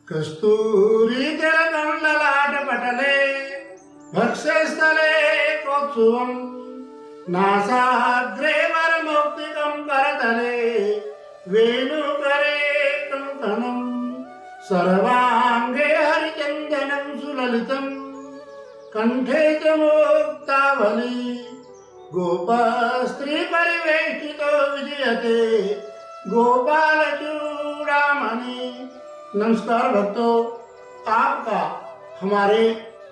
कस्तूरी तिलकं भक्षस्थले कोत्सुवं नासाग्रे वरमौक्तिकं करतले वेणुकरे कंकणं सर्वांगे हरिचन्दनं सुललितं कंठे च मुक्तावली गोपस्त्री परिवेष्टितो विजयते गोपालचूड़ामणि। नमस्कार भक्तों, आपका हमारे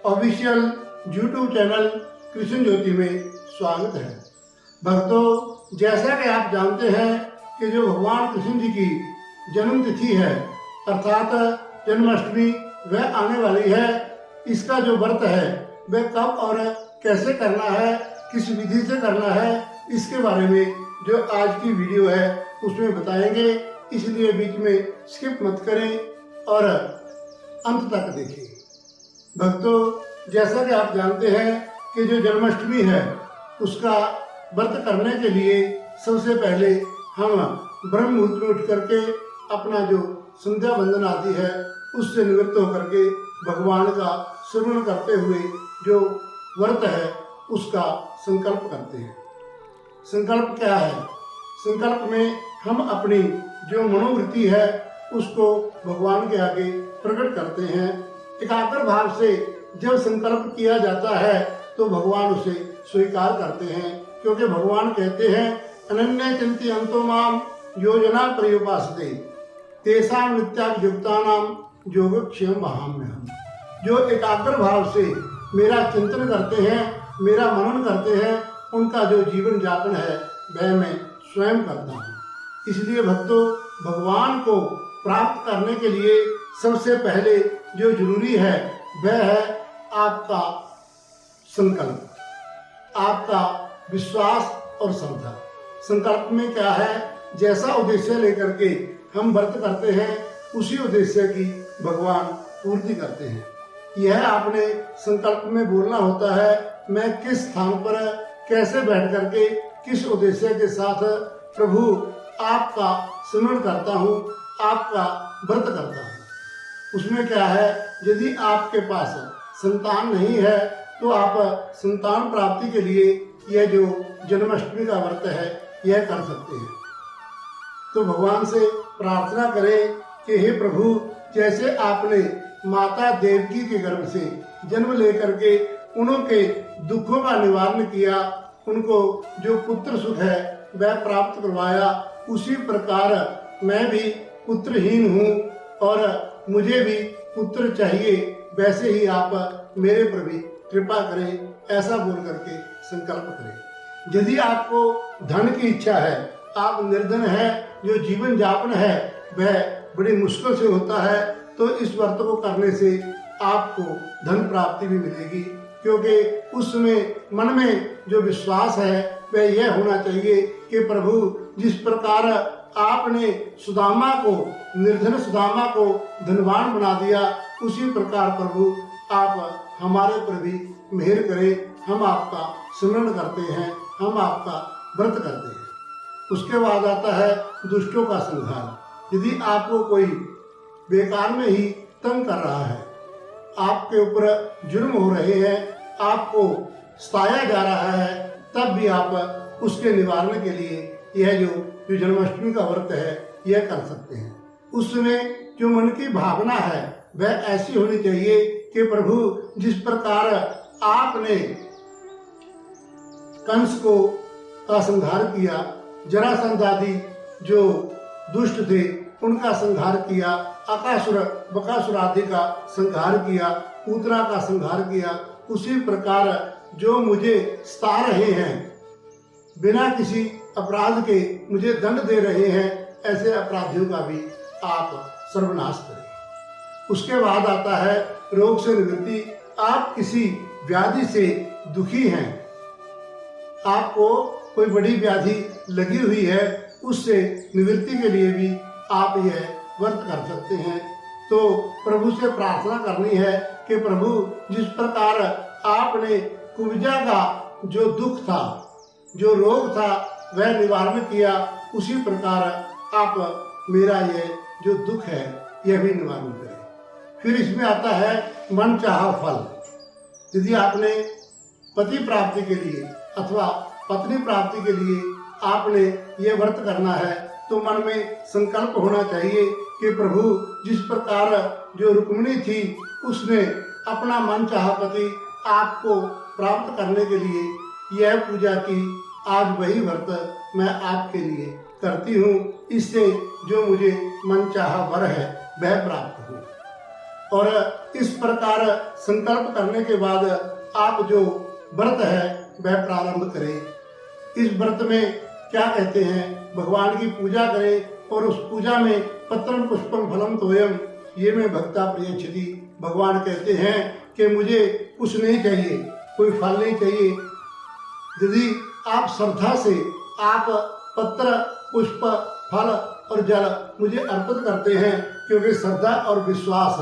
ऑफिशियल YouTube चैनल कृष्ण ज्योति में स्वागत है। भक्तों, जैसा कि आप जानते हैं कि जो भगवान कृष्ण जी की जन्म तिथि है अर्थात जन्माष्टमी वह आने वाली है। इसका जो व्रत है वह कब और कैसे करना है, किस विधि से करना है, इसके बारे में जो आज की वीडियो है उसमें बताएंगे। इसलिए बीच में स्किप मत करें और अंत तक देखें। भक्तों, जैसा कि आप जानते हैं कि जो जन्माष्टमी है उसका व्रत करने के लिए सबसे पहले हम ब्रह्म मुहूर्त में उठ करके अपना जो संध्या वंदन आदि है उससे निवृत्त होकर के भगवान का स्मरण करते हुए जो व्रत है उसका संकल्प करते हैं। संकल्प क्या है? संकल्प में हम अपनी जो मनोवृत्ति है उसको भगवान के आगे प्रकट करते हैं। एकाग्र भाव से जब संकल्प किया जाता है तो भगवान उसे स्वीकार करते हैं, क्योंकि भगवान कहते हैं अनन्य चिंती अंतो माम योजना पर्युपासते तेषां नित्याभियुक्तानां योगक्षेम वहाम्यहम्। जो एकाग्र भाव से मेरा चिंतन करते हैं, मेरा मनन करते हैं, उनका जो जीवन यापन है वह मैं स्वयं करता हूँ। इसलिए भक्तों, भगवान को प्राप्त करने के लिए सबसे पहले जो जरूरी है वह है आपका संकल्प, आपका विश्वास और श्रद्धा। संकल्प में क्या है? जैसा उद्देश्य लेकर के हम व्रत करते हैं उसी उद्देश्य की भगवान पूर्ति करते हैं। यह आपने संकल्प में बोलना होता है, मैं किस स्थान पर कैसे बैठ करके किस उद्देश्य के साथ प्रभु आपका स्मरण करता हूँ, आपका व्रत करता हूँ। उसमें क्या है, यदि आपके पास संतान नहीं है तो आप संतान प्राप्ति के लिए यह जो जन्माष्टमी का व्रत है यह कर सकते हैं। तो भगवान से प्रार्थना करें कि हे प्रभु, जैसे आपने माता देवकी के गर्भ से जन्म लेकर के उनके दुखों का निवारण किया, उनको जो पुत्र सुख है वह प्राप्त करवाया, उसी प्रकार मैं भी पुत्रहीन हूँ और मुझे भी पुत्र चाहिए, वैसे ही आप मेरे पर भी कृपा करें, ऐसा बोल करके संकल्प करें। यदि आपको धन की इच्छा है, आप निर्धन है, जो जीवन यापन है वह बड़ी मुश्किल से होता है, तो इस व्रत को करने से आपको धन प्राप्ति भी मिलेगी, क्योंकि उसमें मन में जो विश्वास है वह यह होना चाहिए कि प्रभु जिस प्रकार आपने सुदामा को, निर्धन सुदामा को धनवान बना दिया, उसी प्रकार प्रभु आप हमारे पर भी मेहर करें। हम आपका स्मरण करते हैं, हम आपका व्रत करते हैं। उसके बाद आता है दुष्टों का संहार। यदि आपको कोई बेकार में ही तंग कर रहा है, आपके ऊपर जुर्म हो रहे हैं, आपको सताया जा रहा है, तब भी आप उसके निवारण के लिए यह जो जन्माष्टमी का व्रत है यह कर सकते हैं। उसमें जो मन की भावना है वह ऐसी होनी चाहिए कि प्रभु जिस प्रकार आपने कंस को का संहार किया, जरासंध आदि जो दुष्ट थे उनका संहार किया, अकासुर बकासुर आदि का संहार किया, पूतना का संहार किया, उसी प्रकार जो मुझे सता रहे हैं, बिना किसी अपराध के मुझे दंड दे रहे हैं, ऐसे अपराधियों का भी आप सर्वनाश करें। उसके बाद आता है रोग से निवृत्ति। आप किसी व्याधि से दुखी हैं, आपको कोई बड़ी व्याधि लगी हुई है, उससे निवृत्ति के लिए भी आप यह व्रत कर सकते हैं। तो प्रभु से प्रार्थना करनी है कि प्रभु जिस प्रकार आपने कुब्जा का जो दुख था, जो रोग था वह निवारण किया, उसी प्रकार आप मेरा यह जो दुख है यह भी निवारण करें। फिर इसमें आता है मन चाहा फल। यदि आपने पति प्राप्ति के लिए अथवा पत्नी प्राप्ति के लिए आपने ये व्रत करना है तो मन में संकल्प होना चाहिए कि प्रभु जिस प्रकार जो रुक्मिणी थी उसने अपना मन चाहा पति आपको प्राप्त करने के लिए यह पूजा की, आज वही व्रत मैं आपके लिए करती हूँ, इससे जो मुझे मन चाहा वर है वह प्राप्त हो। और इस प्रकार संकल्प करने के बाद आप जो व्रत है वह प्रारंभ करें। इस व्रत में क्या कहते हैं, भगवान की पूजा करें और उस पूजा में पत्रम पुष्पम फलम तोयम ये में भक्ता प्रियच्छति। भगवान कहते हैं कि मुझे कुछ नहीं चाहिए, कोई फल नहीं चाहिए। यदि आप श्रद्धा से आप पत्र पुष्प फल और जल मुझे अर्पित करते हैं, क्योंकि श्रद्धा और विश्वास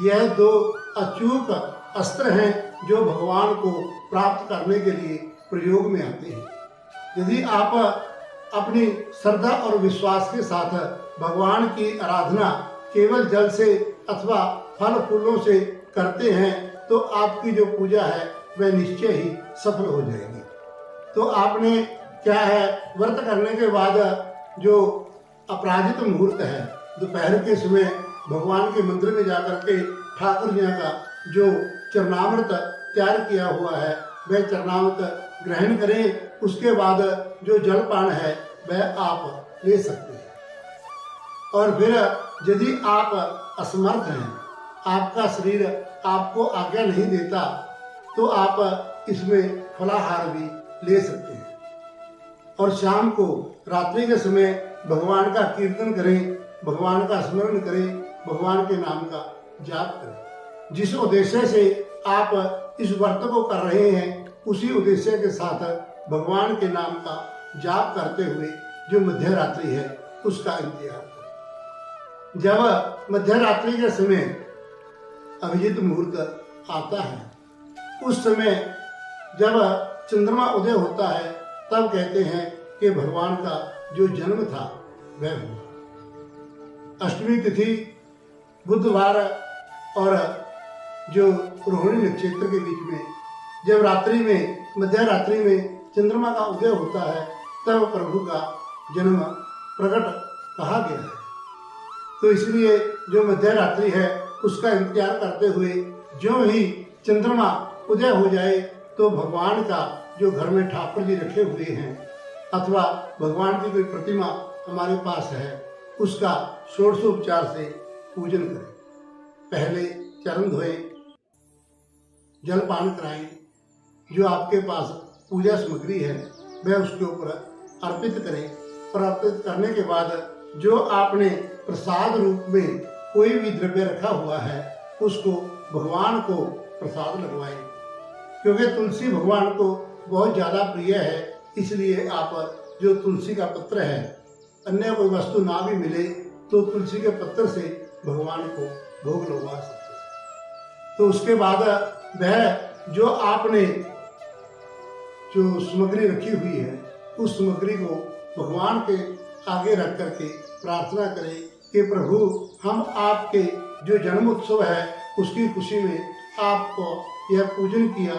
यह दो अचूक अस्त्र हैं जो भगवान को प्राप्त करने के लिए प्रयोग में आते हैं। यदि आप अपनी श्रद्धा और विश्वास के साथ भगवान की आराधना केवल जल से अथवा फल फूलों से करते हैं तो आपकी जो पूजा है वह निश्चय ही सफल हो जाएगी। तो आपने क्या है, व्रत करने के बाद जो अपराजित मुहूर्त है दोपहर के समय भगवान के मंदिर में जाकर के ठाकुर जी का जो चरणामृत तैयार किया हुआ है वह चरणामृत ग्रहण करें। उसके बाद जो जलपान है वह आप ले सकते हैं। और फिर यदि आप असमर्थ हैं, आपका शरीर आपको आज्ञा नहीं देता, तो आप इसमें फलाहार भी ले सकते हैं। और शाम को रात्रि के समय भगवान का कीर्तन करें, भगवान का स्मरण करें, भगवान के नाम का जाप करें। जिस उद्देश्य से आप इस व्रत को कर रहे हैं उसी उद्देश्य के साथ भगवान के नाम का जाप करते हुए जो मध्य रात्रि है उसका इंतजार करें। जब मध्य रात्रि के समय अभिजीत मुहूर्त आता है, उस समय जब चंद्रमा उदय होता है तब कहते हैं कि भगवान का जो जन्म था वह हुआ। अष्टमी तिथि बुधवार और जो रोहिणी नक्षत्र के बीच में जब रात्रि में मध्य रात्रि में चंद्रमा का उदय होता है तब प्रभु का जन्म प्रकट कहा गया है। तो इसलिए जो मध्य रात्रि है उसका इंतजार करते हुए जो ही चंद्रमा उदय हो जाए तो भगवान का जो घर में ठाकुर जी रखे हुए हैं अथवा भगवान की कोई प्रतिमा हमारे पास है उसका षोडशोपचार से पूजन करें। पहले चरण धोएं, जलपान कराएं, जो आपके पास पूजा सामग्री है वह उसके ऊपर अर्पित करें। और अर्पित करने के बाद जो आपने प्रसाद रूप में कोई भी द्रव्य रखा हुआ है उसको भगवान को प्रसाद लगवाएं। क्योंकि तुलसी भगवान को बहुत ज़्यादा प्रिय है, इसलिए आप जो तुलसी का पत्र है, अन्य कोई वस्तु ना भी मिले तो तुलसी के पत्र से भगवान को भोग लगवा सकते हैं। तो उसके बाद वह जो आपने जो सामग्री रखी हुई है उस सामग्री को भगवान के आगे रख करके प्रार्थना करें कि प्रभु हम आपके जो जन्म उत्सव है उसकी खुशी में आपको यह पूजन किया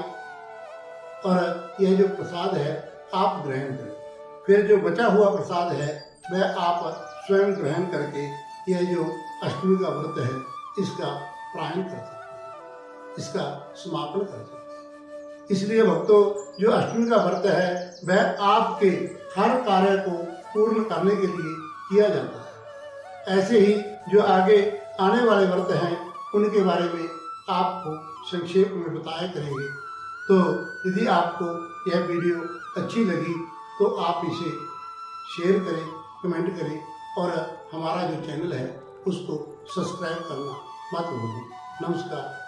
और यह जो प्रसाद है आप ग्रहण करें। फिर जो बचा हुआ प्रसाद है वह आप स्वयं ग्रहण करके यह जो अष्टमी का व्रत है इसका प्रायण कर सकते हैं, इसका समापन कर सकते हैं। इसलिए भक्तों जो अष्टमी का व्रत है वह आपके हर कार्य को पूर्ण करने के लिए किया जाता है। ऐसे ही जो आगे आने वाले व्रत हैं उनके बारे में आपको संक्षेप में बताया करेंगे। तो यदि आपको यह वीडियो अच्छी लगी तो आप इसे शेयर करें, कमेंट करें और हमारा जो चैनल है उसको सब्सक्राइब करना मत भूलें। नमस्कार।